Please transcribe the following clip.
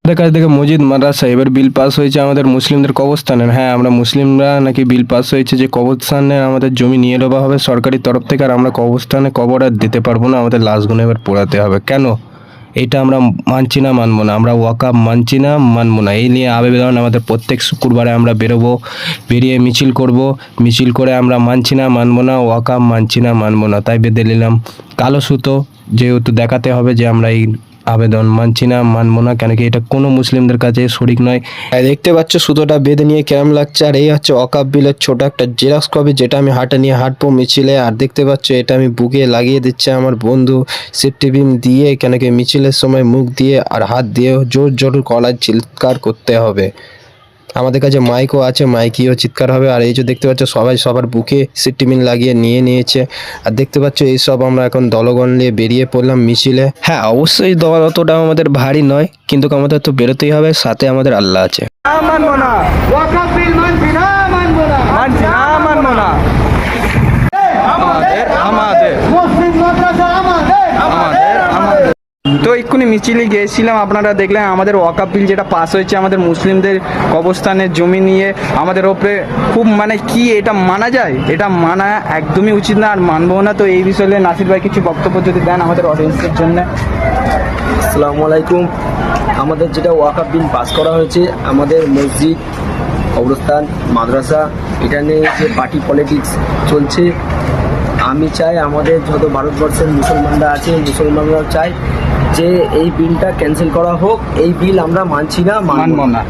আমাদের কাছ থেকে মসজিদ মাদ্রাসা এবার বিল পাস হয়েছে আমাদের মুসলিমদের কবরস্থানের। হ্যাঁ, আমরা মুসলিমরা নাকি বিল পাস হয়েছে যে কবরস্থানের আমাদের জমি নিয়ে নেওয়া হবে সরকারি তরফ থেকে, আর আমরা কবরস্থানে কবর আর দিতে পারবো না, আমাদের লাশগুলো এবার পোড়াতে হবে। কেন? এটা আমরা মানছি না, মানবো না। আমরা ওয়াকাব মানছি না, মানবো না। এই নিয়ে আবেদন আমাদের প্রত্যেক শুক্রবারে আমরা বেরোবো, বেরিয়ে মিছিল করব। মিছিল করে আমরা মানছি না, মানবো না, ওয়াকাব মানছি না, মানবো না। তাই বেঁধে নিলাম কালো সুতো, যেহেতু দেখাতে হবে যে আমরা এই আবেদন মানছি না, মানবো না। কেন কি এটা কোনো মুসলিমদের কাছে শরিক নয়। দেখতে পাচ্ছ সুতোটা বেঁধে নিয়ে কেমন লাগছে। আর এই হচ্ছে ওয়াকাব বিলের ছোট একটা জেরক্স কপি, যেটা আমি হাটে নিয়ে হাঁটবো মিছিলে। আর দেখতে পাচ্ছ এটা আমি বুকে লাগিয়ে দিচ্ছে আমার বন্ধু সেফটি বিম দিয়ে, কেন কি মিছিলের সময় মুখ দিয়ে আর হাত দিয়ে জোর জোর গলায় চিৎকার করতে হবে। আমাদের কাছে মাইকও আছে, মাইকিও চিৎকার হবে। আর এই যে দেখতে পাচ্ছ সবাই সবার বুকে সেফটি বিন লাগিয়ে নিয়েছে। আর দেখতে পাচ্ছ এইসব আমরা এখন দলগণ নিয়ে বেরিয়ে পড়লাম মিছিলে। হ্যাঁ, অবশ্যই দল অতটা আমাদের ভারী নয়, কিন্তু আমাদের তো বেরোতেই হবে, সাথে আমাদের আল্লাহ আছে। মানবো না, ওয়াকাব বিল মানছি না, মানবো না, মানছি না, মানবো না। আমাদের মুসলিম মাদ্রাসা আমাদের। তো এক্ষুনি মিছিলে গিয়েছিলাম, আপনারা দেখলেন আমাদের ওয়াকাব বিল যেটা পাস হয়েছে আমাদের মুসলিমদের কবরস্থানের জমি নিয়ে আমাদের ওপরে। খুব মানে কি এটা মানা যায়? এটা মানা একদমই উচিত না, আর মানবো না। তো এই বিষয়ে নাসির ভাই কিছু বক্তব্য যদি দেন আমাদের অডিয়েন্সের জন্য। আসসালামু আলাইকুম। আমাদের যেটা ওয়াকাব বিল পাস করা হয়েছে, আমাদের মসজিদ, কবরস্থান, মাদ্রাসা, এটা নিয়ে যে পার্টি পলিটিক্স চলছে, আমি চাই আমাদের যত ভারতবর্ষের মুসলমানরা আছে মুসলমানরাও চাই যে এই বিলটা ক্যান্সেল করা হোক। এই বিল আমরা মানছি না, মানবো না।